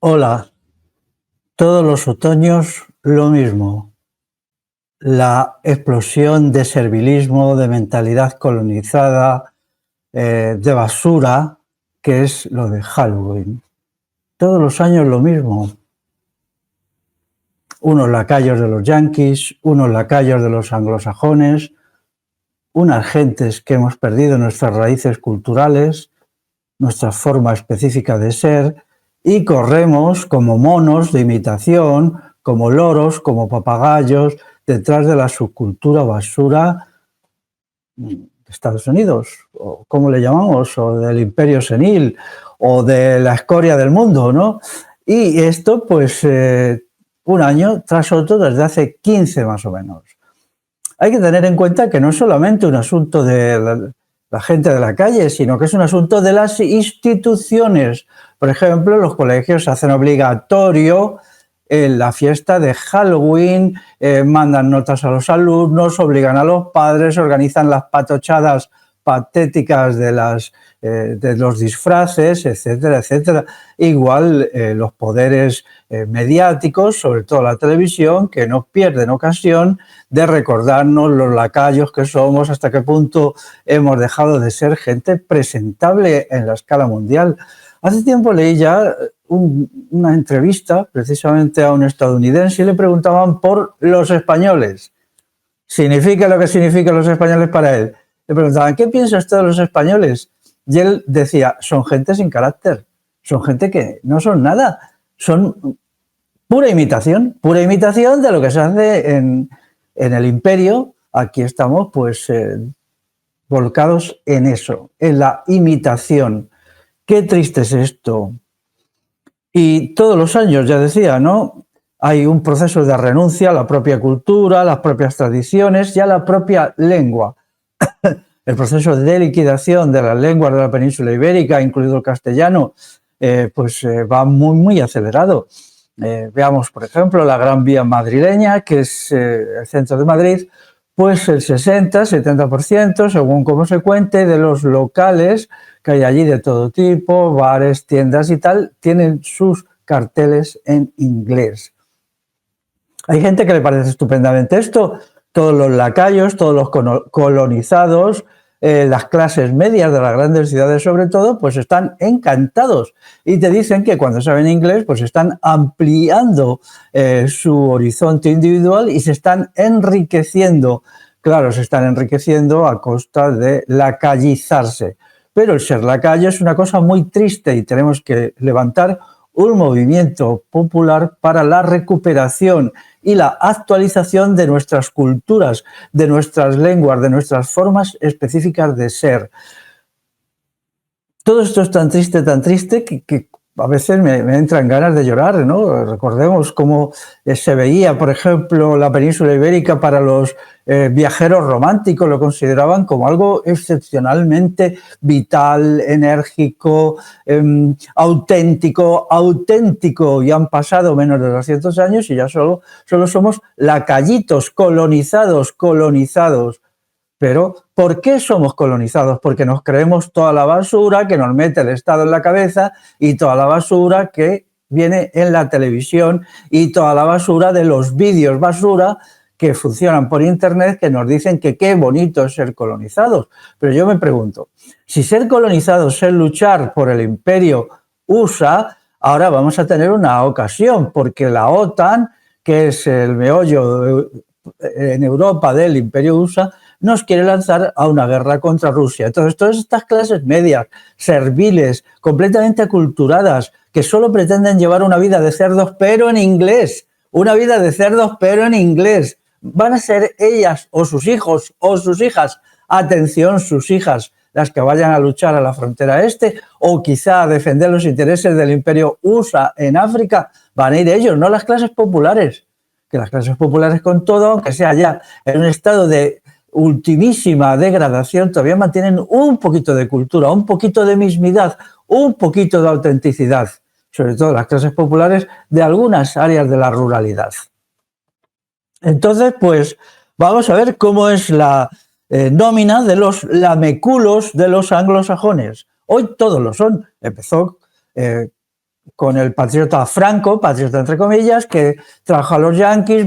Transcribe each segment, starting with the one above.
Hola, todos los otoños lo mismo, la explosión de servilismo, de mentalidad colonizada, de basura, que es lo de Halloween. Todos los años lo mismo, unos lacayos de los yanquis, unos lacayos de los anglosajones, unas gentes que hemos perdido nuestras raíces culturales, nuestra forma específica de ser, y corremos como monos de imitación, como loros, como papagayos, detrás de la subcultura basura de Estados Unidos, o como le llamamos, o del imperio senil, o de la escoria del mundo, ¿no? Y esto, pues, un año tras otro, desde hace 15 más o menos. Hay que tener en cuenta que no es solamente un asunto de la gente de la calle, sino que es un asunto de las instituciones. Por ejemplo, los colegios hacen obligatorio la fiesta de Halloween, mandan notas a los alumnos, obligan a los padres, organizan las patochadas patéticas de los disfraces, etcétera, etcétera. Igual los poderes mediáticos, sobre todo la televisión, que no pierden ocasión de recordarnos los lacayos que somos, hasta qué punto hemos dejado de ser gente presentable en la escala mundial. Hace tiempo leí ya una entrevista precisamente a un estadounidense y le preguntaban por los españoles. ¿Significa lo que significan los españoles para él? Le preguntaban, ¿qué piensa usted de los españoles? Y él decía, son gente sin carácter, son gente que no son nada, son pura imitación de lo que se hace en el imperio. Aquí estamos pues volcados en eso, en la imitación. Qué triste es esto. Y todos los años, ya decía, ¿no? Hay un proceso de renuncia a la propia cultura, a las propias tradiciones y a la propia lengua. El proceso de liquidación de las lenguas de la península ibérica, incluido el castellano, va muy, muy acelerado. Veamos, por ejemplo, la Gran Vía madrileña, que es el centro de Madrid, pues el 60-70%, según cómo se cuente, de los locales que hay allí de todo tipo, bares, tiendas y tal, tienen sus carteles en inglés. Hay gente que le parece estupendamente esto, todos los lacayos, todos los colonizados, las clases medias de las grandes ciudades sobre todo, pues están encantados y te dicen que cuando saben inglés pues están ampliando su horizonte individual y se están enriqueciendo. Claro, se están enriqueciendo a costa de lacayizarse, pero el ser lacayo es una cosa muy triste y tenemos que levantar un movimiento popular para la recuperación y la actualización de nuestras culturas, de nuestras lenguas, de nuestras formas específicas de ser. Todo esto es tan triste que a veces me entran ganas de llorar, ¿no? Recordemos cómo se veía, por ejemplo, la península ibérica para los viajeros románticos, lo consideraban como algo excepcionalmente vital, enérgico, auténtico, y han pasado menos de 200 años y ya solo somos lacayitos, colonizados. Pero, ¿por qué somos colonizados? Porque nos creemos toda la basura que nos mete el Estado en la cabeza y toda la basura que viene en la televisión y toda la basura de los vídeos basura que funcionan por internet que nos dicen que qué bonito es ser colonizados. Pero yo me pregunto, si ser colonizados es luchar por el imperio USA, ahora vamos a tener una ocasión, porque la OTAN, que es el meollo en Europa del imperio USA, nos quiere lanzar a una guerra contra Rusia. Entonces, todas estas clases medias, serviles, completamente aculturadas, que solo pretenden llevar una vida de cerdos, pero en inglés, van a ser ellas o sus hijos o sus hijas, atención, sus hijas, las que vayan a luchar a la frontera este o quizá a defender los intereses del imperio USA en África. Van a ir ellos, no las clases populares. Que las clases populares, con todo, aunque sea ya en un estado de ultimísima degradación, todavía mantienen un poquito de cultura, un poquito de mismidad, un poquito de autenticidad, sobre todo las clases populares de algunas áreas de la ruralidad. Entonces, pues vamos a ver cómo es la nómina de los lameculos de los anglosajones. Hoy todos lo son. Empezó con el patriota Franco, patriota entre comillas, que trajo a los yanquis,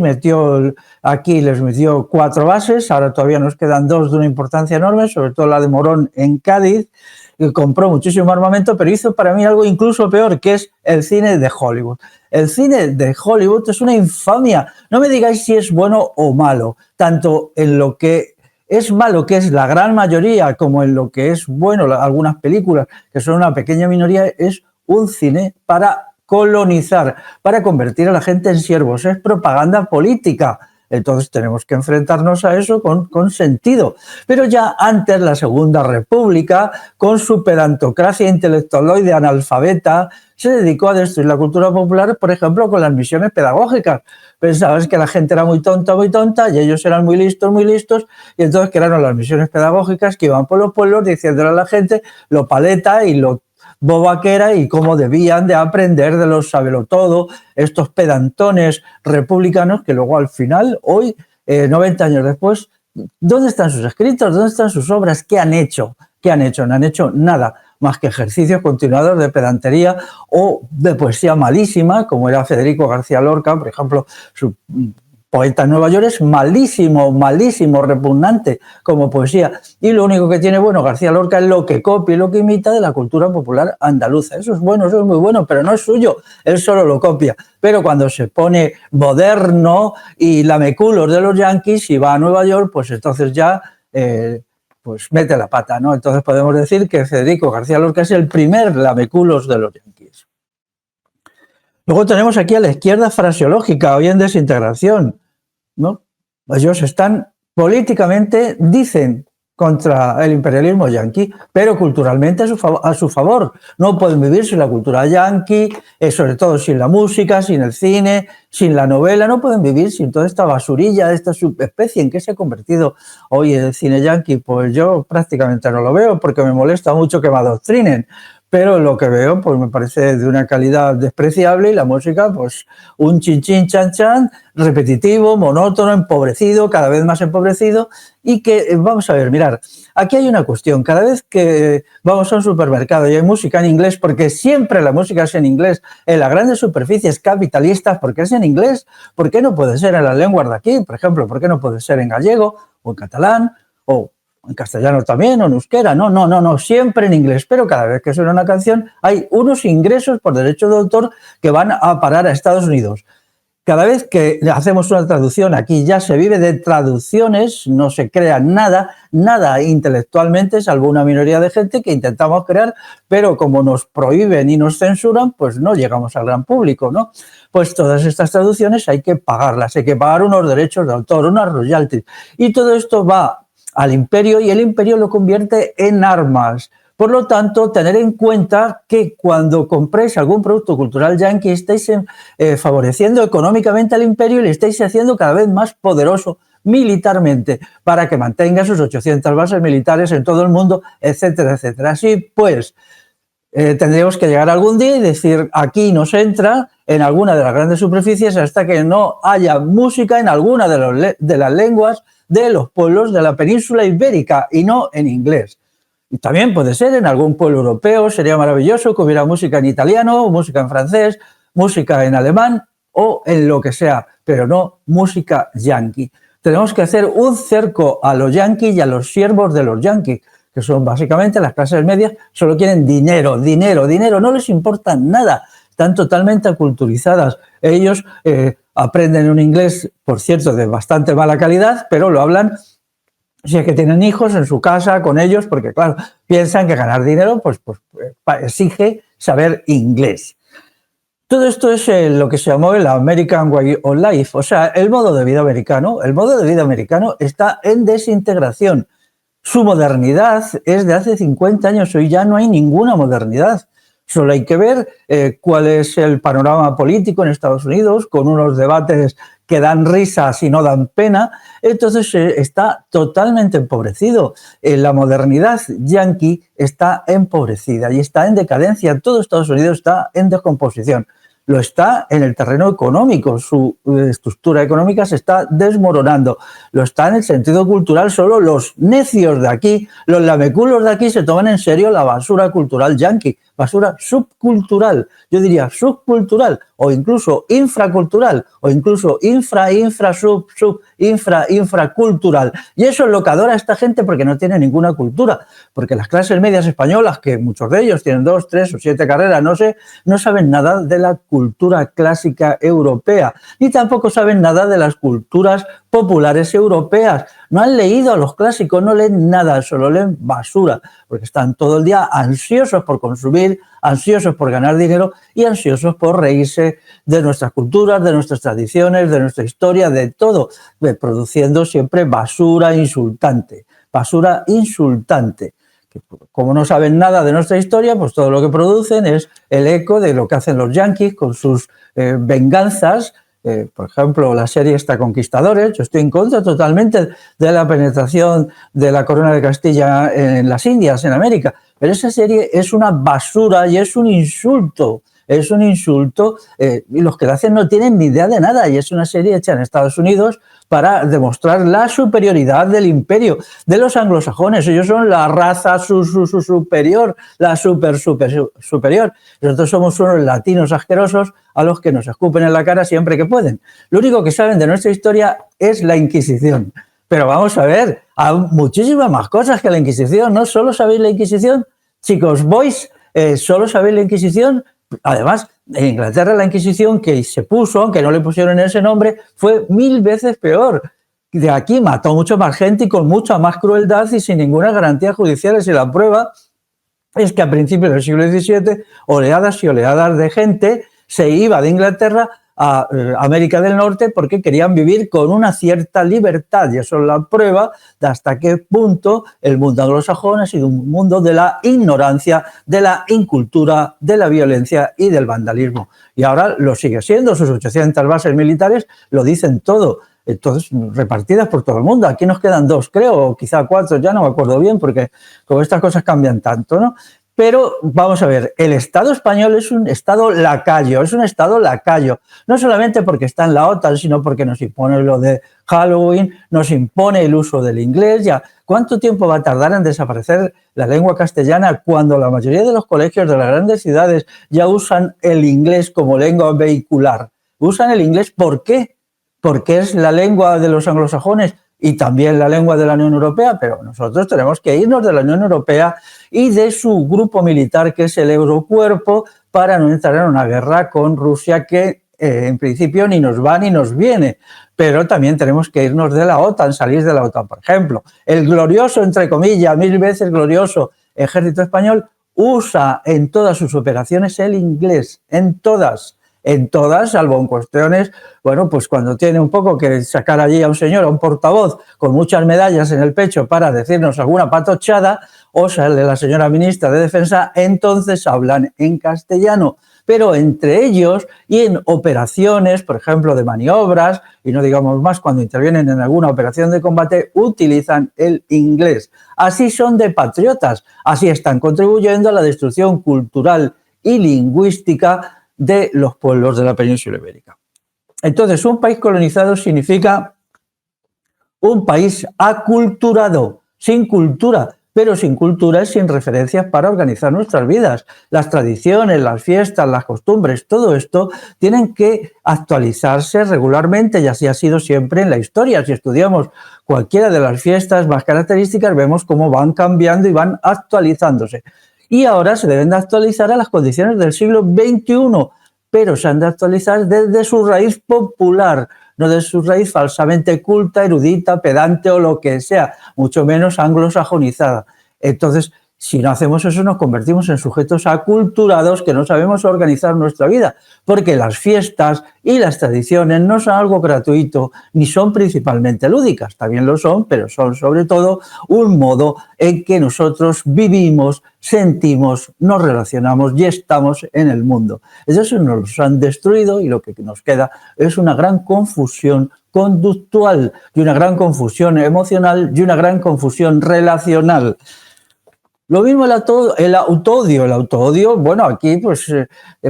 aquí les metió 4 bases, ahora todavía nos quedan 2 de una importancia enorme, sobre todo la de Morón en Cádiz, y compró muchísimo armamento, pero hizo para mí algo incluso peor, que es el cine de Hollywood. El cine de Hollywood es una infamia. No me digáis si es bueno o malo, tanto en lo que es malo, que es la gran mayoría, como en lo que es bueno, algunas películas, que son una pequeña minoría, es un cine para colonizar, para convertir a la gente en siervos. Es propaganda política. Entonces tenemos que enfrentarnos a eso con sentido. Pero ya antes la Segunda República, con su pedantocracia intelectualoide analfabeta, se dedicó a destruir la cultura popular, por ejemplo, con las misiones pedagógicas. Pensabas que la gente era muy tonta, y ellos eran muy listos, y entonces crearon las misiones pedagógicas que iban por los pueblos diciéndole a la gente lo paleta y lo boba que era y cómo debían de aprender de los sabelotodo, estos pedantones republicanos que luego al final, hoy, 90 años después, ¿dónde están sus escritos? ¿Dónde están sus obras? ¿Qué han hecho? ¿Qué han hecho? No han hecho nada más que ejercicios continuados de pedantería o de poesía malísima, como era Federico García Lorca, por ejemplo, su poeta en Nueva York es malísimo, repugnante como poesía. Y lo único que tiene bueno García Lorca es lo que copia y lo que imita de la cultura popular andaluza. Eso es bueno, eso es muy bueno, pero no es suyo, él solo lo copia. Pero cuando se pone moderno y lameculos de los yanquis y va a Nueva York, pues entonces ya pues mete la pata, ¿no? Entonces podemos decir que Federico García Lorca es el primer lameculos de los yanquis. Luego tenemos aquí a la izquierda fraseológica, hoy en desintegración, ¿no? Ellos están políticamente, dicen, contra el imperialismo yanqui, pero culturalmente a su favor. No pueden vivir sin la cultura yanqui, sobre todo sin la música, sin el cine, sin la novela, no pueden vivir sin toda esta basurilla, esta subespecie en que se ha convertido hoy el cine yanqui. Pues yo prácticamente no lo veo porque me molesta mucho que me adoctrinen. Pero lo que veo pues me parece de una calidad despreciable y la música pues un chin chin chan chan, repetitivo, monótono, empobrecido, cada vez más empobrecido y que, vamos a ver, mirar, aquí hay una cuestión, cada vez que vamos a un supermercado y hay música en inglés, porque siempre la música es en inglés, en las grandes superficies capitalistas, porque es en inglés, ¿por qué no puede ser en las lenguas de aquí? Por ejemplo, ¿por qué no puede ser en gallego o en catalán o en castellano también o en euskera? No, siempre en inglés, pero cada vez que suena una canción hay unos ingresos por derecho de autor que van a parar a Estados Unidos. Cada vez que hacemos una traducción aquí ya se vive de traducciones, no se crea nada intelectualmente, salvo una minoría de gente que intentamos crear, pero como nos prohíben y nos censuran, pues no llegamos al gran público, ¿no? Pues todas estas traducciones hay que pagarlas, hay que pagar unos derechos de autor, unas royalties, y todo esto va al imperio y el imperio lo convierte en armas. Por lo tanto, tener en cuenta que cuando compréis algún producto cultural yanqui estáis favoreciendo económicamente al imperio y le estáis haciendo cada vez más poderoso militarmente para que mantenga sus 800 bases militares en todo el mundo, etcétera, etcétera. Así pues, tendríamos que llegar algún día y decir aquí no se entra en alguna de las grandes superficies hasta que no haya música en alguna de las lenguas de los pueblos de la península ibérica y no en inglés. Y también puede ser en algún pueblo europeo, sería maravilloso que hubiera música en italiano, música en francés, música en alemán o en lo que sea, pero no música yanqui. Tenemos que hacer un cerco a los yanquis y a los siervos de los yanquis, que son básicamente las clases medias, solo quieren dinero, no les importa nada, están totalmente aculturizadas. Ellos aprenden un inglés, por cierto, de bastante mala calidad, pero lo hablan si es que tienen hijos en su casa con ellos, porque claro, piensan que ganar dinero pues exige saber inglés. Todo esto es lo que se llamó el American Way of Life, o sea, el modo de vida americano. El modo de vida americano está en desintegración. Su modernidad es de hace 50 años, hoy ya no hay ninguna modernidad. Solo hay que ver cuál es el panorama político en Estados Unidos, con unos debates que dan risas y no dan pena. Entonces está totalmente empobrecido. La modernidad yanqui está empobrecida y está en decadencia. Todo Estados Unidos está en descomposición. Lo está en el terreno económico, su estructura económica se está desmoronando. Lo está en el sentido cultural, solo los necios de aquí, los lameculos de aquí se toman en serio la basura cultural yanqui. basura subcultural, yo diría subcultural, o incluso infracultural, o incluso infracultural. Y eso es lo que adora esta gente porque no tiene ninguna cultura, porque las clases medias españolas, que muchos de ellos tienen 2, 3 o 7 carreras, no sé, no saben nada de la cultura clásica europea, ni tampoco saben nada de las culturas populares europeas. No han leído a los clásicos, no leen nada, solo leen basura, porque están todo el día ansiosos por consumir, ansiosos por ganar dinero y ansiosos por reírse de nuestras culturas, de nuestras tradiciones, de nuestra historia, de todo, produciendo siempre basura insultante, basura insultante. Como no saben nada de nuestra historia, pues todo lo que producen es el eco de lo que hacen los yanquis con sus venganzas. Por ejemplo, la serie esta Conquistadores. Yo estoy en contra totalmente de la penetración de la corona de Castilla en las Indias, en América, pero esa serie es una basura y es un insulto. Es un insulto y los que la hacen no tienen ni idea de nada, y es una serie hecha en Estados Unidos para demostrar la superioridad del imperio, de los anglosajones. Ellos son la raza superior, la superior. Nosotros somos unos latinos asquerosos a los que nos escupen en la cara siempre que pueden. Lo único que saben de nuestra historia es la Inquisición. Pero vamos a ver, hay muchísimas más cosas que la Inquisición. No solo sabéis la Inquisición, chicos, boys, solo sabéis la Inquisición. Además, en Inglaterra la Inquisición que se puso, aunque no le pusieron ese nombre, fue 1000 veces peor. De aquí mató mucho más gente y con mucha más crueldad y sin ninguna garantía judicial. Y la prueba es que a principios del siglo XVII, oleadas y oleadas de gente se iba de Inglaterra a América del Norte porque querían vivir con una cierta libertad, y eso es la prueba de hasta qué punto el mundo anglosajón ha sido un mundo de la ignorancia, de la incultura, de la violencia y del vandalismo. Y ahora lo sigue siendo, sus 800 bases militares lo dicen todo, entonces repartidas por todo el mundo. Aquí nos quedan 2, creo, o quizá 4, ya no me acuerdo bien, porque como estas cosas cambian tanto, ¿no? Pero vamos a ver, el Estado español es un Estado lacayo, no solamente porque está en la OTAN, sino porque nos impone lo de Halloween, nos impone el uso del inglés. Ya, ¿cuánto tiempo va a tardar en desaparecer la lengua castellana cuando la mayoría de los colegios de las grandes ciudades ya usan el inglés como lengua vehicular? Usan el inglés, ¿por qué? Porque es la lengua de los anglosajones y también la lengua de la Unión Europea, pero nosotros tenemos que irnos de la Unión Europea y de su grupo militar, que es el Eurocuerpo, para no entrar en una guerra con Rusia que en principio ni nos va ni nos viene. Pero también tenemos que irnos de la OTAN, salir de la OTAN. Por ejemplo, el glorioso, entre comillas, 1000 veces glorioso Ejército Español usa en todas sus operaciones el inglés, en todas, salvo en cuestiones, bueno, pues cuando tiene un poco que sacar allí a un señor, a un portavoz con muchas medallas en el pecho para decirnos alguna patochada, o sale la señora ministra de Defensa, entonces hablan en castellano. Pero entre ellos y en operaciones, por ejemplo, de maniobras, y no digamos más cuando intervienen en alguna operación de combate, utilizan el inglés. Así son de patriotas, así están contribuyendo a la destrucción cultural y lingüística de los pueblos de la península ibérica. Entonces, un país colonizado significa un país aculturado, sin cultura, pero sin cultura es sin referencias para organizar nuestras vidas. Las tradiciones, las fiestas, las costumbres, todo esto tienen que actualizarse regularmente, y así ha sido siempre en la historia. Si estudiamos cualquiera de las fiestas más características, vemos cómo van cambiando y van actualizándose. Y ahora se deben de actualizar a las condiciones del siglo XXI, pero se han de actualizar desde su raíz popular, no desde su raíz falsamente culta, erudita, pedante o lo que sea, mucho menos anglosajonizada. Entonces, si no hacemos eso, nos convertimos en sujetos aculturados que no sabemos organizar nuestra vida, porque las fiestas y las tradiciones no son algo gratuito, ni son principalmente lúdicas, también lo son, pero son sobre todo un modo en que nosotros vivimos, sentimos, nos relacionamos y estamos en el mundo. Eso nos han destruido y lo que nos queda es una gran confusión conductual y una gran confusión emocional y una gran confusión relacional. Lo mismo el autoodio. El autoodio, bueno, aquí pues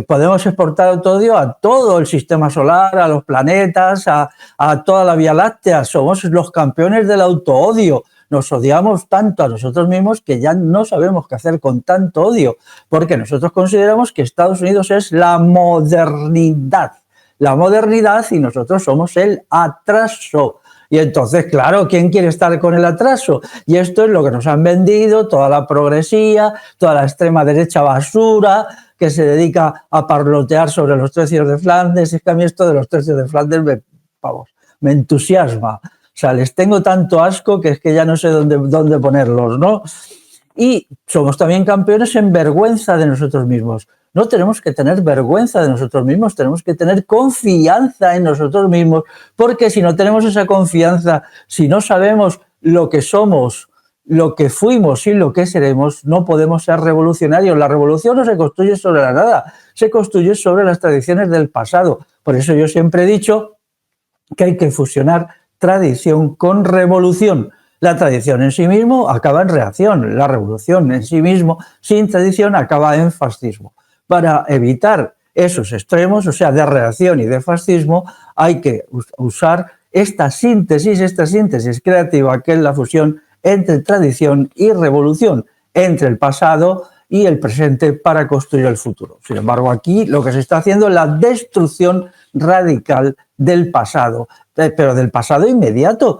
podemos exportar autoodio a todo el sistema solar, a los planetas, a toda la Vía Láctea. Somos los campeones del autoodio. Nos odiamos tanto a nosotros mismos que ya no sabemos qué hacer con tanto odio, porque nosotros consideramos que Estados Unidos es la modernidad. La modernidad y nosotros somos el atraso. Y entonces, claro, ¿quién quiere estar con el atraso? Y esto es lo que nos han vendido, toda la progresía, toda la extrema derecha basura que se dedica a parlotear sobre los tercios de Flandes. Es que a mí esto de los tercios de Flandes me entusiasma. O sea, les tengo tanto asco que es que ya no sé dónde ponerlos, ¿no? Y somos también campeones en vergüenza de nosotros mismos. No tenemos que tener vergüenza de nosotros mismos, tenemos que tener confianza en nosotros mismos, porque si no tenemos esa confianza, si no sabemos lo que somos, lo que fuimos y lo que seremos, no podemos ser revolucionarios. La revolución no se construye sobre la nada, se construye sobre las tradiciones del pasado. Por eso yo siempre he dicho que hay que fusionar tradición con revolución. La tradición en sí mismo acaba en reacción, la revolución en sí mismo, sin tradición, acaba en fascismo. Para evitar esos extremos, o sea, de reacción y de fascismo, hay que usar esta síntesis creativa, que es la fusión entre tradición y revolución, entre el pasado y el presente para construir el futuro. Sin embargo, aquí lo que se está haciendo es la destrucción radical del pasado, pero del pasado inmediato.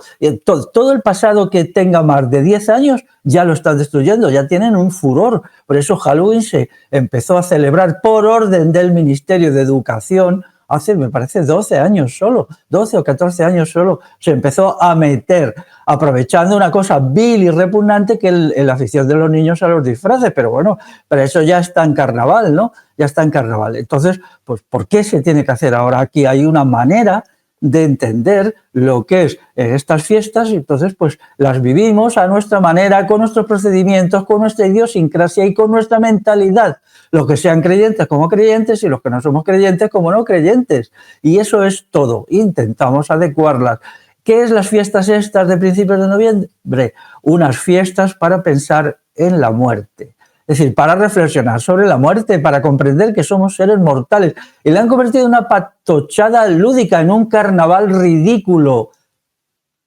Todo el pasado que tenga más de 10 años ya lo están destruyendo, ya tienen un furor. Por eso Halloween se empezó a celebrar por orden del Ministerio de Educación hace, me parece, 12 años solo, 12 o 14 años solo, se empezó a meter, aprovechando una cosa vil y repugnante que es la afición de los niños a los disfraces, pero bueno, pero eso ya está en carnaval, ¿no? Ya está en carnaval. Entonces, pues, ¿por qué se tiene que hacer ahora? Aquí hay una manera de entender lo que es estas fiestas y entonces pues las vivimos a nuestra manera, con nuestros procedimientos, con nuestra idiosincrasia y con nuestra mentalidad. Los que sean creyentes como creyentes y los que no somos creyentes como no creyentes. Y eso es todo. Intentamos adecuarlas. ¿Qué es las fiestas estas de principios de noviembre? Unas fiestas para pensar en la muerte. Es decir, para reflexionar sobre la muerte, para comprender que somos seres mortales. Y la han convertido en una patochada lúdica, en un carnaval ridículo.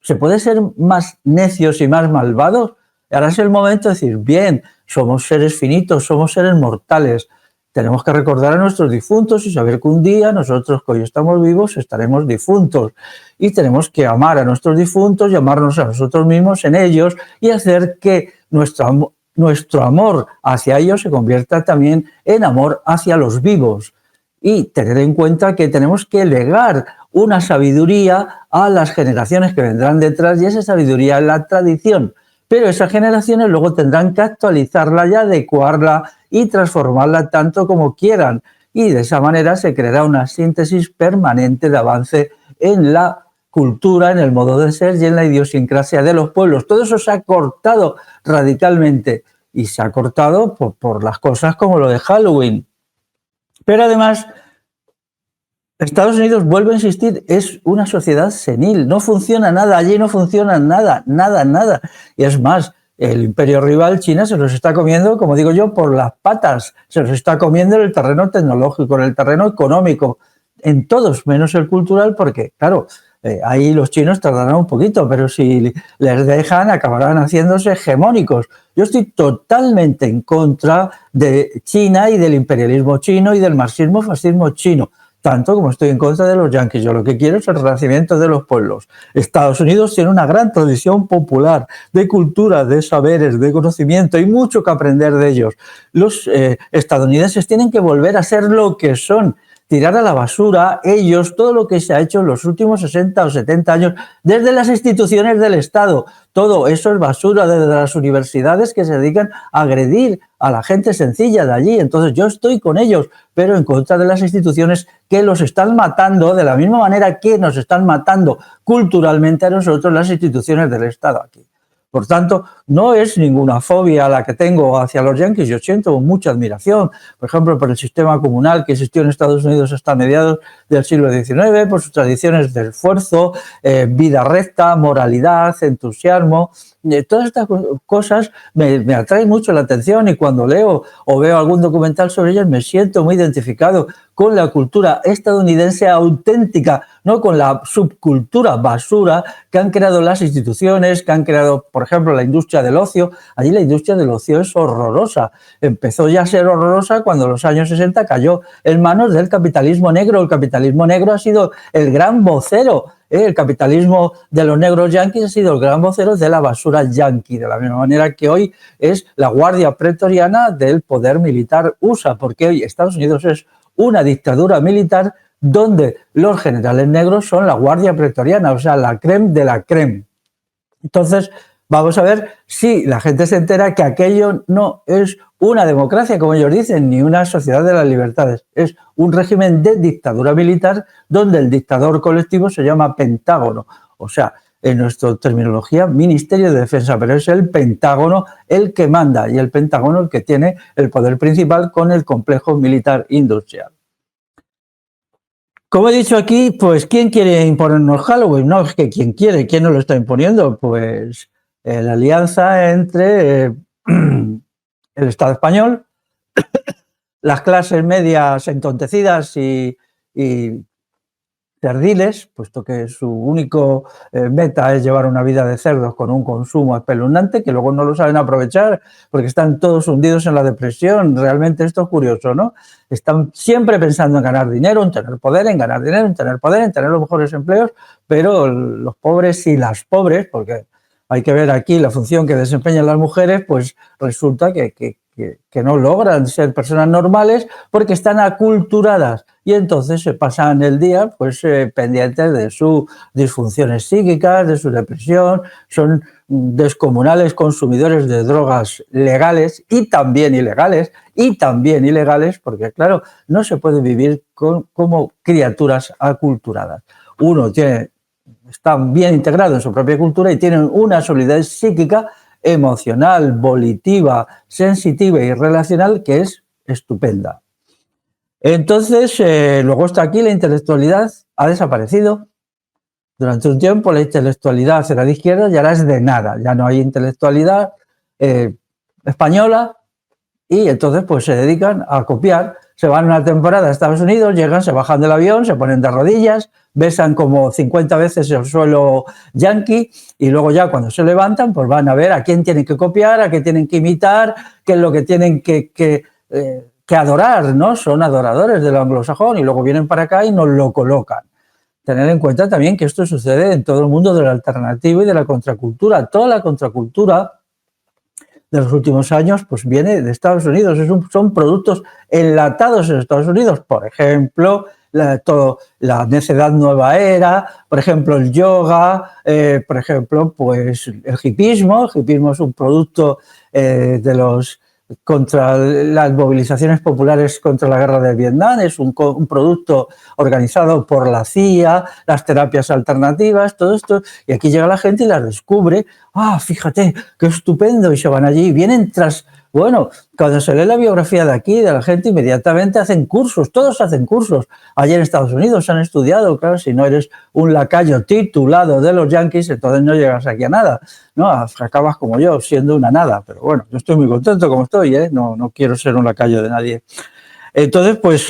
¿Se puede ser más necios y más malvados? Ahora es el momento de decir, bien, somos seres finitos, somos seres mortales. Tenemos que recordar a nuestros difuntos y saber que un día nosotros que hoy estamos vivos estaremos difuntos. Y tenemos que amar a nuestros difuntos y amarnos a nosotros mismos en ellos y hacer que nuestro amor hacia ellos se convierta también en amor hacia los vivos y tener en cuenta que tenemos que legar una sabiduría a las generaciones que vendrán detrás y esa sabiduría es la tradición, pero esas generaciones luego tendrán que actualizarla y adecuarla y transformarla tanto como quieran y de esa manera se creará una síntesis permanente de avance en la cultura, en el modo de ser y en la idiosincrasia de los pueblos. Todo eso se ha cortado radicalmente y se ha cortado por las cosas como lo de Halloween. Pero además, Estados Unidos, vuelvo a insistir, es una sociedad senil, no funciona nada, allí no funciona nada. Y es más, el imperio rival, China, se los está comiendo, como digo yo, por las patas, se los está comiendo en el terreno tecnológico, en el terreno económico, en todos, menos el cultural, porque, claro, ahí los chinos tardarán un poquito, pero si les dejan acabarán haciéndose hegemónicos. Yo estoy totalmente en contra de China y del imperialismo chino y del marxismo-fascismo chino, tanto como estoy en contra de los yanquis. Yo lo que quiero es el renacimiento de los pueblos. Estados Unidos tiene una gran tradición popular de cultura, de saberes, de conocimiento, hay mucho que aprender de ellos. Los estadounidenses tienen que volver a ser lo que son, tirar a la basura ellos todo lo que se ha hecho en los últimos 60 o 70 años desde las instituciones del Estado. Todo eso es basura, desde las universidades que se dedican a agredir a la gente sencilla de allí. Entonces yo estoy con ellos, pero en contra de las instituciones que los están matando de la misma manera que nos están matando culturalmente a nosotros las instituciones del Estado aquí. Por tanto, no es ninguna fobia la que tengo hacia los yanquis. Yo siento mucha admiración, por ejemplo, por el sistema comunal que existió en Estados Unidos hasta mediados del siglo XIX, por sus tradiciones de esfuerzo, vida recta, moralidad, entusiasmo. Todas estas cosas me atraen mucho la atención, y cuando leo o veo algún documental sobre ellas me siento muy identificado con la cultura estadounidense auténtica, no con la subcultura basura que han creado las instituciones, que han creado, por ejemplo, la industria del ocio. Allí la industria del ocio es horrorosa. Empezó ya a ser horrorosa cuando en los años 60 cayó en manos del capitalismo negro. El capitalismo negro ha sido el gran vocero. El capitalismo de los negros yanquis ha sido el gran vocero de la basura yanqui, de la misma manera que hoy es la guardia pretoriana del poder militar USA, porque hoy Estados Unidos es una dictadura militar donde los generales negros son la guardia pretoriana, o sea, la crème de la crème. Entonces, vamos a ver si la gente se entera que aquello no es una democracia, como ellos dicen, ni una sociedad de las libertades. Es un régimen de dictadura militar donde el dictador colectivo se llama Pentágono. O sea, en nuestra terminología, Ministerio de Defensa, pero es el Pentágono el que manda, y el Pentágono el que tiene el poder principal con el complejo militar industrial. Como he dicho aquí, pues ¿quién quiere imponernos Halloween? No, es que ¿quién quiere? ¿Quién nos lo está imponiendo? Pues la alianza entre el Estado español, las clases medias entontecidas y cerdiles, puesto que su único meta es llevar una vida de cerdos con un consumo espeluznante, que luego no lo saben aprovechar porque están todos hundidos en la depresión. Realmente esto es curioso, ¿no? Están siempre pensando en ganar dinero, en tener poder, en ganar dinero, en tener poder, en tener los mejores empleos, pero los pobres y las pobres, porque hay que ver aquí la función que desempeñan las mujeres, pues resulta que no logran ser personas normales porque están aculturadas, y entonces se pasan el día pues pendientes de sus disfunciones psíquicas, de su depresión. Son descomunales consumidores de drogas legales y también ilegales, porque claro, no se puede vivir como criaturas aculturadas. Uno está bien integrado en su propia cultura y tienen una solidez psíquica, emocional, volitiva, sensitiva y relacional que es estupenda. Entonces, luego está aquí la intelectualidad, ha desaparecido. Durante un tiempo la intelectualidad era de izquierda y ahora es de nada, ya no hay intelectualidad española, y entonces pues se dedican a copiar. Se van una temporada a Estados Unidos, llegan, se bajan del avión, se ponen de rodillas, besan como 50 veces el suelo yanqui, y luego ya cuando se levantan pues van a ver a quién tienen que copiar, a qué tienen que imitar, qué es lo que tienen que adorar, ¿no? Son adoradores del anglosajón y luego vienen para acá y nos lo colocan. Tener en cuenta también que esto sucede en todo el mundo del alternativo y de la contracultura. Toda la contracultura de los últimos años pues viene de Estados Unidos, son productos enlatados en Estados Unidos. Por ejemplo, la necedad nueva era, por ejemplo el yoga, por ejemplo pues el hipismo. El hipismo es un producto de los contra las movilizaciones populares contra la guerra de Vietnam, es un producto organizado por la CIA, las terapias alternativas, todo esto, y aquí llega la gente y las descubre. Fíjate, qué estupendo, y se van allí, vienen tras, bueno, cuando se lee la biografía de aquí, de la gente, inmediatamente hacen cursos, todos hacen cursos. Allí en Estados Unidos han estudiado, claro, si no eres un lacayo titulado de los yanquis, entonces no llegas aquí a nada, ¿no? Acabas como yo, siendo una nada, pero bueno, yo estoy muy contento como estoy, ¿eh? No quiero ser un lacayo de nadie. Entonces, pues,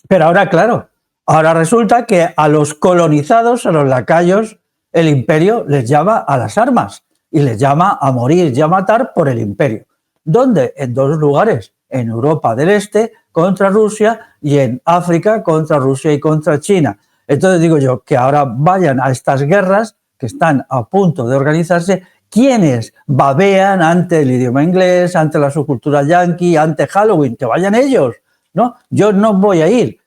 pero ahora, claro, ahora resulta que a los colonizados, a los lacayos, el imperio les llama a las armas y les llama a morir y a matar por el imperio. ¿Dónde? En dos lugares, en Europa del Este contra Rusia y en África contra Rusia y contra China. Entonces digo yo que ahora vayan a estas guerras que están a punto de organizarse quienes babean ante el idioma inglés, ante la subcultura yanqui, ante Halloween, que vayan ellos, ¿no? Yo no voy a ir.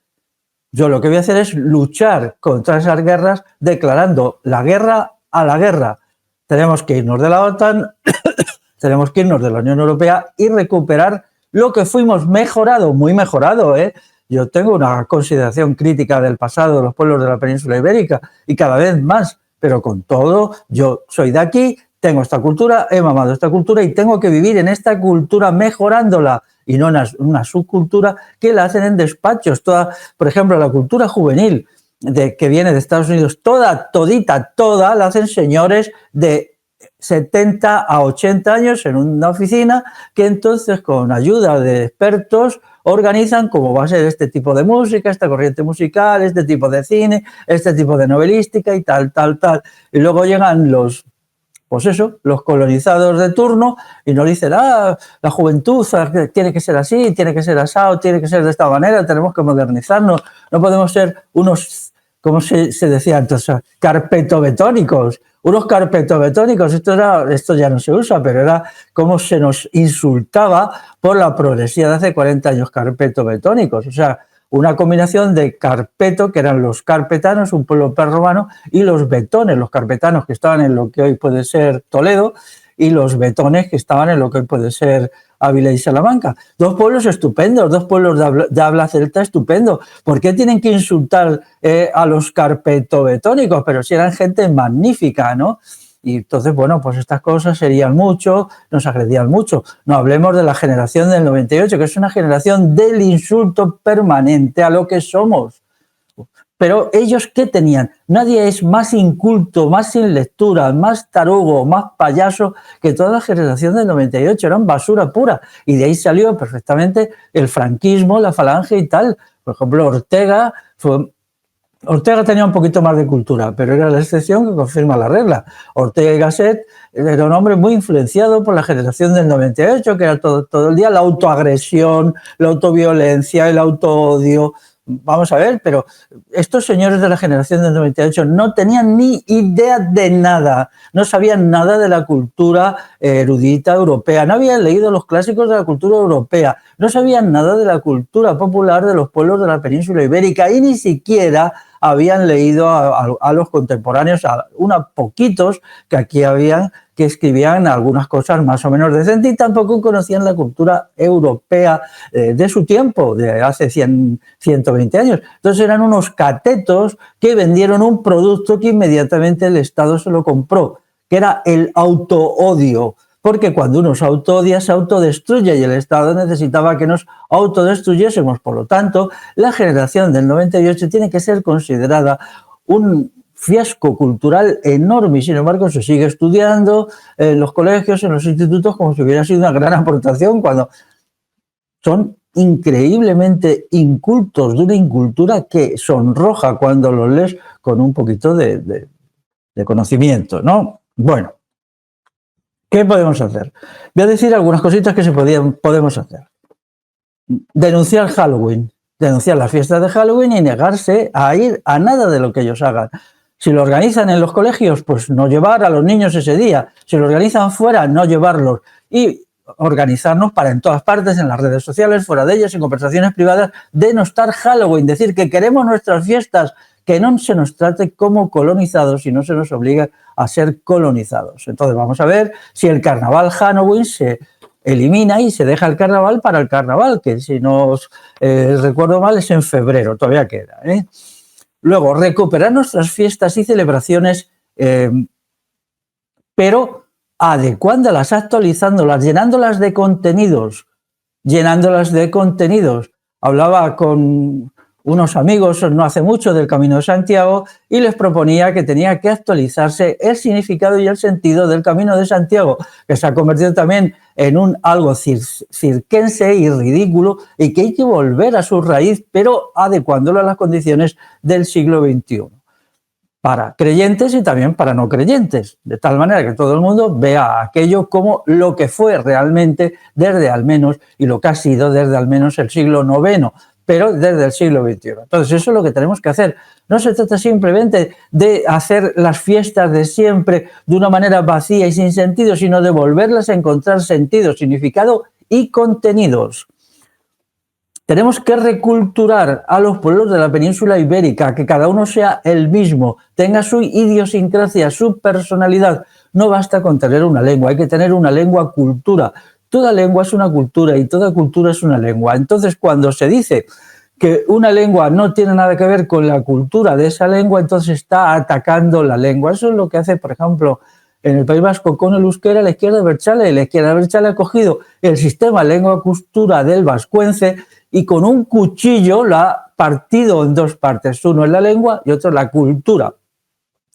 Yo lo que voy a hacer es luchar contra esas guerras declarando la guerra a la guerra. Tenemos que irnos de la OTAN, tenemos que irnos de la Unión Europea y recuperar lo que fuimos mejorado, muy mejorado, ¿eh? Yo tengo una consideración crítica del pasado de los pueblos de la península ibérica y cada vez más pero con todo, yo soy de aquí, tengo esta cultura, he mamado esta cultura y tengo que vivir en esta cultura mejorándola y no en una subcultura que la hacen en despachos. Toda, por ejemplo, la cultura juvenil que viene de Estados Unidos, toda, la hacen señores de 70 a 80 años en una oficina que entonces con ayuda de expertos organizan cómo va a ser este tipo de música, esta corriente musical, este tipo de cine, este tipo de novelística y tal. Y luego llegan los colonizados de turno y nos dicen, la juventud tiene que ser así, tiene que ser asado, tiene que ser de esta manera, tenemos que modernizarnos, no podemos ser unos, como se decía antes, carpetobetónicos, esto ya no se usa, pero era como se nos insultaba por la progresía de hace 40 años, carpetobetónicos, o sea, una combinación de carpeto, que eran los carpetanos, un pueblo prerromano, y los betones, los carpetanos que estaban en lo que hoy puede ser Toledo, y los betones que estaban en lo que hoy puede ser Ávila y Salamanca. Dos pueblos estupendos, dos pueblos de habla celta estupendo. ¿Por qué tienen que insultar a los carpetobetónicos? Pero si eran gente magnífica, ¿no? Y entonces, bueno, pues estas cosas serían mucho, nos agredían mucho. No hablemos de la generación del 98, que es una generación del insulto permanente a lo que somos. Pero ellos, ¿qué tenían? Nadie es más inculto, más sin lectura, más tarugo, más payaso que toda la generación del 98. Eran basura pura. Y de ahí salió perfectamente el franquismo, la falange y tal. Por ejemplo, Ortega tenía un poquito más de cultura, pero era la excepción que confirma la regla. Ortega y Gasset era un hombre muy influenciado por la generación del 98, que era todo el día la autoagresión, la autoviolencia, el autoodio. Vamos a ver, pero estos señores de la generación del 98 no tenían ni idea de nada, no sabían nada de la cultura erudita europea, no habían leído los clásicos de la cultura europea, no sabían nada de la cultura popular de los pueblos de la península ibérica y ni siquiera habían leído a los contemporáneos, a unos poquitos que aquí habían, que escribían algunas cosas más o menos decentes y tampoco conocían la cultura europea de su tiempo, de hace 120 años. Entonces eran unos catetos que vendieron un producto que inmediatamente el Estado se lo compró, que era el autoodio. Porque cuando uno se autoodia, se autodestruye y el Estado necesitaba que nos autodestruyésemos. Por lo tanto, la generación del 98 tiene que ser considerada un fiasco cultural enorme y sin embargo se sigue estudiando en los colegios, en los institutos, como si hubiera sido una gran aportación cuando son increíblemente incultos, de una incultura que sonroja cuando los lees con un poquito de conocimiento, ¿no? Bueno, ¿qué podemos hacer? Voy a decir algunas cositas que podemos hacer. Denunciar Halloween, denunciar las fiestas de Halloween y negarse a ir a nada de lo que ellos hagan. Si lo organizan en los colegios, pues no llevar a los niños ese día. Si lo organizan fuera, no llevarlos. Y organizarnos para en todas partes, en las redes sociales, fuera de ellas, en conversaciones privadas, denostar Halloween, decir que queremos nuestras fiestas, que no se nos trate como colonizados y no se nos obligue a ser colonizados. Entonces vamos a ver si el carnaval Halloween se elimina y se deja el carnaval para el carnaval, que si no recuerdo mal es en febrero, todavía queda, ¿eh? Luego, recuperar nuestras fiestas y celebraciones, pero adecuándolas, actualizándolas, llenándolas de contenidos. Hablaba con unos amigos no hace mucho del Camino de Santiago y les proponía que tenía que actualizarse el significado y el sentido del Camino de Santiago, que se ha convertido también en algo circense y ridículo y que hay que volver a su raíz, pero adecuándolo a las condiciones del siglo XXI. Para creyentes y también para no creyentes, de tal manera que todo el mundo vea aquello como lo que fue realmente desde al menos, y lo que ha sido desde al menos el siglo IX, pero desde el siglo XXI. Entonces eso es lo que tenemos que hacer. No se trata simplemente de hacer las fiestas de siempre de una manera vacía y sin sentido, sino de volverlas a encontrar sentido, significado y contenidos. Tenemos que reculturar a los pueblos de la península ibérica, que cada uno sea el mismo, tenga su idiosincrasia, su personalidad. No basta con tener una lengua, hay que tener una lengua cultura. Toda lengua es una cultura y toda cultura es una lengua. Entonces, cuando se dice que una lengua no tiene nada que ver con la cultura de esa lengua, entonces está atacando la lengua. Eso es lo que hace, por ejemplo, en el País Vasco con el euskera la izquierda abertzale. La izquierda abertzale ha cogido el sistema lengua-cultura del vascuence y con un cuchillo lo ha partido en dos partes. Uno es la lengua y otro la cultura.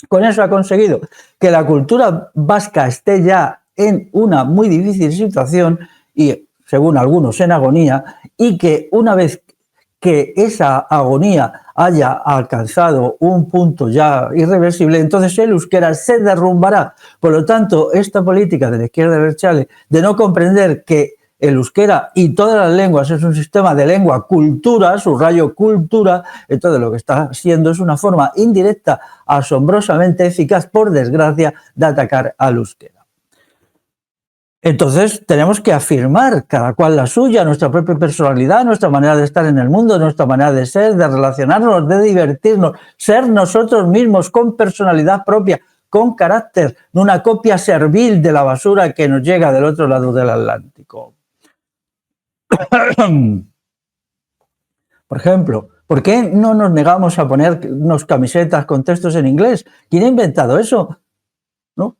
Con eso ha conseguido que la cultura vasca esté ya en una muy difícil situación y, según algunos, en agonía, y que una vez que esa agonía haya alcanzado un punto ya irreversible, entonces el euskera se derrumbará. Por lo tanto, esta política de la izquierda abertzale de no comprender que el euskera y todas las lenguas es un sistema de lengua-cultura, subrayo cultura, entonces lo que está haciendo es una forma indirecta, asombrosamente eficaz, por desgracia, de atacar al euskera. Entonces tenemos que afirmar cada cual la suya, nuestra propia personalidad, nuestra manera de estar en el mundo, nuestra manera de ser, de relacionarnos, de divertirnos, ser nosotros mismos con personalidad propia, con carácter, no una copia servil de la basura que nos llega del otro lado del Atlántico. Por ejemplo, ¿por qué no nos negamos a ponernos camisetas con textos en inglés? ¿Quién ha inventado eso? ¿No?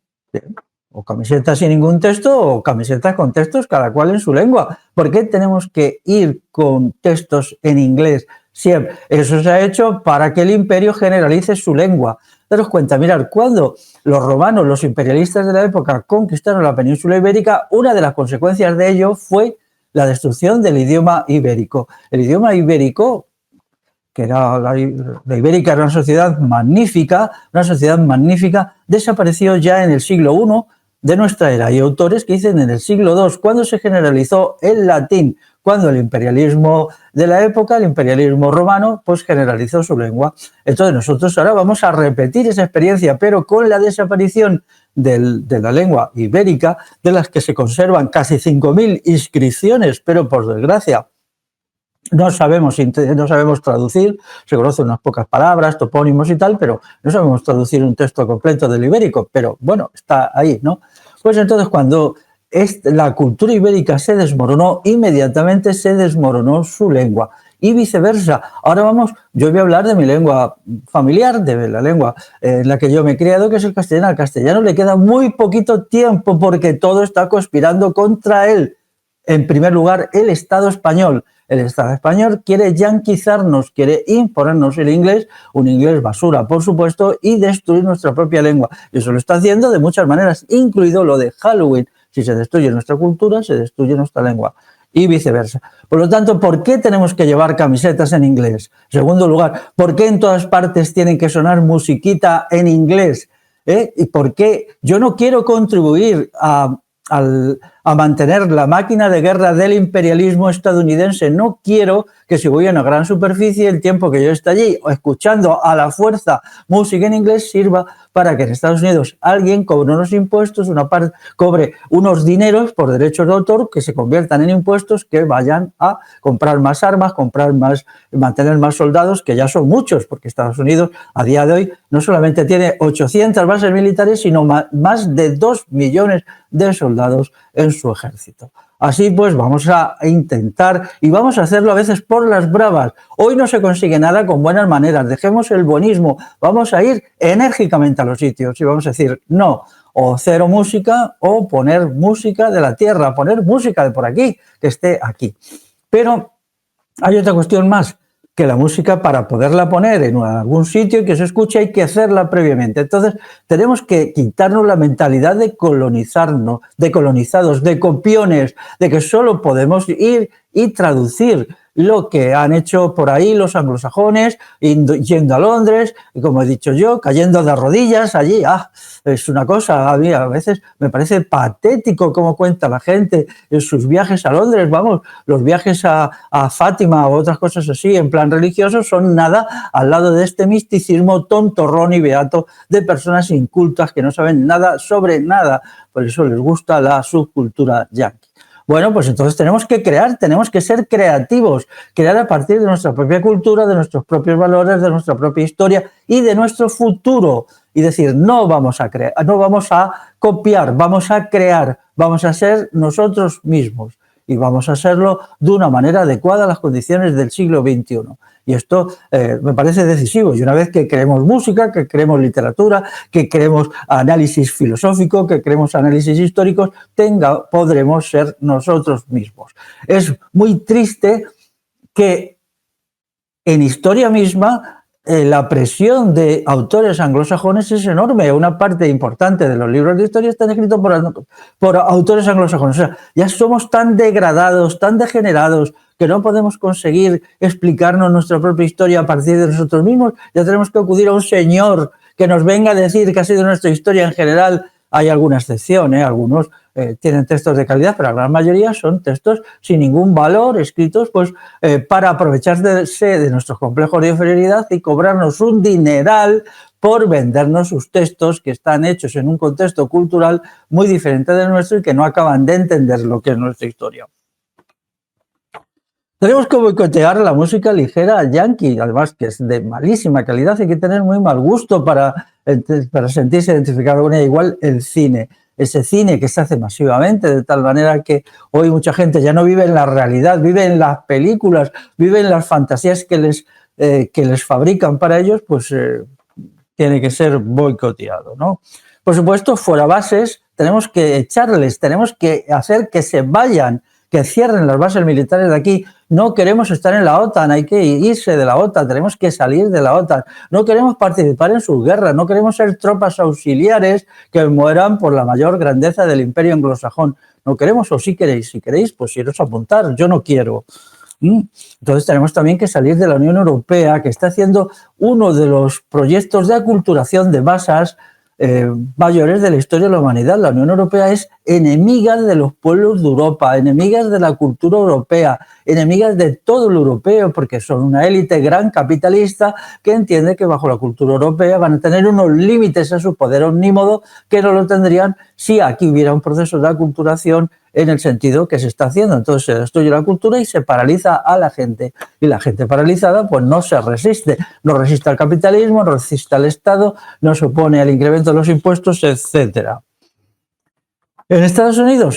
O camisetas sin ningún texto o camisetas con textos, cada cual en su lengua. ¿Por qué tenemos que ir con textos en inglés siempre? Eso se ha hecho para que el imperio generalice su lengua. Daros cuenta, mirad, cuando los romanos, los imperialistas de la época, conquistaron la península ibérica, una de las consecuencias de ello fue la destrucción del idioma ibérico. El idioma ibérico, que era la ibérica, era una sociedad magnífica, desapareció ya en el siglo I de nuestra era. Hay autores que dicen en el siglo II, cuando se generalizó el latín, cuando el imperialismo de la época, el imperialismo romano, pues generalizó su lengua. Entonces nosotros ahora vamos a repetir esa experiencia, pero con la desaparición de la lengua ibérica, de las que se conservan casi 5.000 inscripciones, pero por desgracia no sabemos traducir, se conocen unas pocas palabras, topónimos y tal, pero no sabemos traducir un texto completo del ibérico, pero bueno, está ahí, ¿no? Pues entonces cuando la cultura ibérica se desmoronó, inmediatamente se desmoronó su lengua y viceversa. Ahora yo voy a hablar de mi lengua familiar, de la lengua en la que yo me he criado, que es el castellano. Al castellano le queda muy poquito tiempo porque todo está conspirando contra él. En primer lugar, el Estado español. El Estado español quiere yanquizarnos, quiere imponernos el inglés, un inglés basura, por supuesto, y destruir nuestra propia lengua. Y eso lo está haciendo de muchas maneras, incluido lo de Halloween. Si se destruye nuestra cultura, se destruye nuestra lengua. Y viceversa. Por lo tanto, ¿por qué tenemos que llevar camisetas en inglés? En segundo lugar, ¿por qué en todas partes tienen que sonar musiquita en inglés? ¿Y por qué? Yo no quiero contribuir a mantener la máquina de guerra del imperialismo estadounidense. No quiero que si voy a una gran superficie, el tiempo que yo esté allí escuchando a la fuerza música en inglés sirva para que en Estados Unidos alguien cobre unos impuestos, cobre unos dineros por derechos de autor que se conviertan en impuestos que vayan a comprar más armas, mantener más soldados, que ya son muchos, porque Estados Unidos a día de hoy no solamente tiene 800 bases militares, sino más de 2 millones de soldados en su ejército. Así pues vamos a intentar y vamos a hacerlo a veces por las bravas. Hoy no se consigue nada con buenas maneras, dejemos el buenismo, vamos a ir enérgicamente a los sitios y vamos a decir no, o cero música o poner música de la tierra, poner música de por aquí, que esté aquí. Pero hay otra cuestión más, que la música, para poderla poner en algún sitio y que se escuche, hay que hacerla previamente. Entonces tenemos que quitarnos la mentalidad de colonizarnos, de colonizados, de copiones, de que solo podemos ir y traducir lo que han hecho por ahí los anglosajones, yendo a Londres, y como he dicho yo, cayendo de rodillas allí. Es una cosa, a mí a veces me parece patético cómo cuenta la gente en sus viajes a Londres. Vamos, los viajes a Fátima o otras cosas así en plan religioso son nada al lado de este misticismo tontorrón y beato de personas incultas que no saben nada sobre nada. Por eso les gusta la subcultura yankee. Bueno, pues entonces tenemos que crear, tenemos que ser creativos, crear a partir de nuestra propia cultura, de nuestros propios valores, de nuestra propia historia y de nuestro futuro. Y decir, no vamos a crear, no vamos a copiar, vamos a crear, vamos a ser nosotros mismos. y vamos a serlo de una manera adecuada a las condiciones del siglo XXI. Y esto me parece decisivo. Y una vez que creemos música, que creemos literatura, que creemos análisis filosófico, que creemos análisis históricos, podremos ser nosotros mismos. Es muy triste que en historia misma la presión de autores anglosajones es enorme. Una parte importante de los libros de historia están escritos por autores anglosajones. O sea, ya somos tan degradados, tan degenerados, que no podemos conseguir explicarnos nuestra propia historia a partir de nosotros mismos. Ya tenemos que acudir a un señor que nos venga a decir que ha sido nuestra historia en general. Hay alguna excepción, algunos tienen textos de calidad, pero la gran mayoría son textos sin ningún valor, escritos pues para aprovecharse de nuestros complejos de inferioridad y cobrarnos un dineral por vendernos sus textos que están hechos en un contexto cultural muy diferente del nuestro y que no acaban de entender lo que es nuestra historia. Tenemos que boicotear la música ligera yankee, además que es de malísima calidad, hay que tener muy mal gusto para sentirse identificado con ella. Igual el cine, ese cine que se hace masivamente, de tal manera que hoy mucha gente ya no vive en la realidad, vive en las películas, vive en las fantasías que les fabrican para ellos, pues tiene que ser boicoteado, ¿no? Por supuesto, fuera bases, tenemos que echarles, tenemos que hacer que se vayan, que cierren las bases militares de aquí. No queremos estar en la OTAN, hay que irse de la OTAN, tenemos que salir de la OTAN. No queremos participar en sus guerras, no queremos ser tropas auxiliares que mueran por la mayor grandeza del imperio anglosajón. No queremos, o si queréis, pues iros a apuntar, yo no quiero. Entonces tenemos también que salir de la Unión Europea, que está haciendo uno de los proyectos de aculturación de masas mayores de la historia de la humanidad. La Unión Europea es enemiga de los pueblos de Europa, enemigas de la cultura europea, enemigas de todo lo europeo, porque son una élite gran capitalista que entiende que bajo la cultura europea van a tener unos límites a su poder omnímodo que no lo tendrían si aquí hubiera un proceso de aculturación en el sentido que se está haciendo. Entonces se destruye la cultura y se paraliza a la gente. Y la gente paralizada pues no se resiste. No resiste al capitalismo, no resiste al Estado, no se opone al incremento de los impuestos, etcétera. En Estados Unidos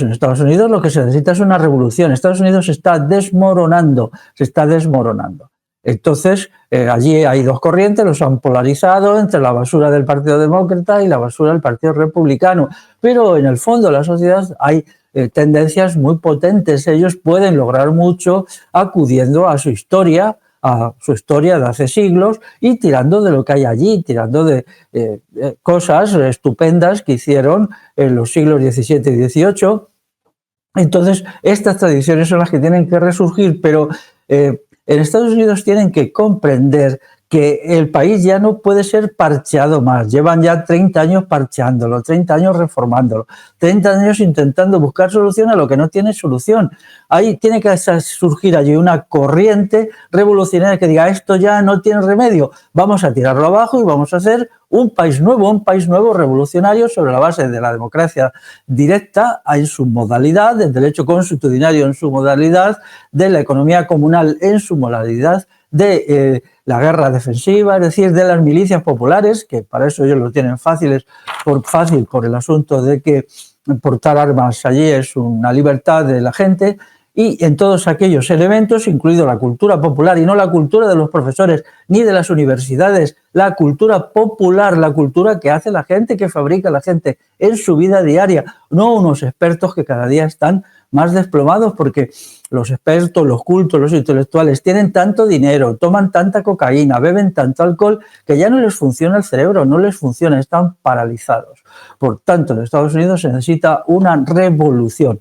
lo que se necesita es una revolución. Estados Unidos se está desmoronando. Entonces, allí hay dos corrientes, los han polarizado entre la basura del Partido Demócrata y la basura del Partido Republicano. Pero en el fondo de la sociedad hay tendencias muy potentes. Ellos pueden lograr mucho acudiendo a su historia de hace siglos y tirando de lo que hay allí, tirando de cosas estupendas que hicieron en los siglos XVII y XVIII. Entonces, estas tradiciones son las que tienen que resurgir, pero en Estados Unidos tienen que comprender que el país ya no puede ser parcheado más. Llevan ya 30 años parcheándolo, 30 años reformándolo, 30 años intentando buscar solución a lo que no tiene solución. Ahí tiene que surgir allí una corriente revolucionaria que diga esto ya no tiene remedio, vamos a tirarlo abajo y vamos a hacer un país nuevo revolucionario sobre la base de la democracia directa en su modalidad, del derecho consuetudinario en su modalidad, de la economía comunal en su modalidad, de la guerra defensiva, es decir, de las milicias populares, que para eso ellos lo tienen fácil por el asunto de que portar armas allí es una libertad de la gente, y en todos aquellos elementos, incluido la cultura popular, y no la cultura de los profesores ni de las universidades, la cultura popular, la cultura que hace la gente, que fabrica la gente en su vida diaria, no unos expertos que cada día están más desplomados, porque los expertos, los cultos, los intelectuales tienen tanto dinero, toman tanta cocaína, beben tanto alcohol, que ya no les funciona el cerebro, no les funciona, están paralizados. Por tanto, en Estados Unidos se necesita una revolución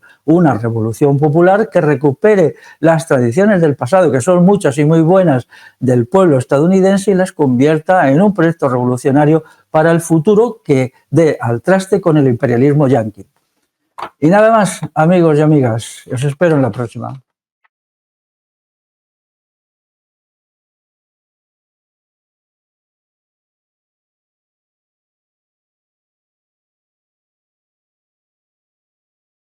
popular que recupere las tradiciones del pasado, que son muchas y muy buenas, del pueblo estadounidense, y las convierta en un proyecto revolucionario para el futuro que dé al traste con el imperialismo yanqui. Y nada más, amigos y amigas, os espero en la próxima.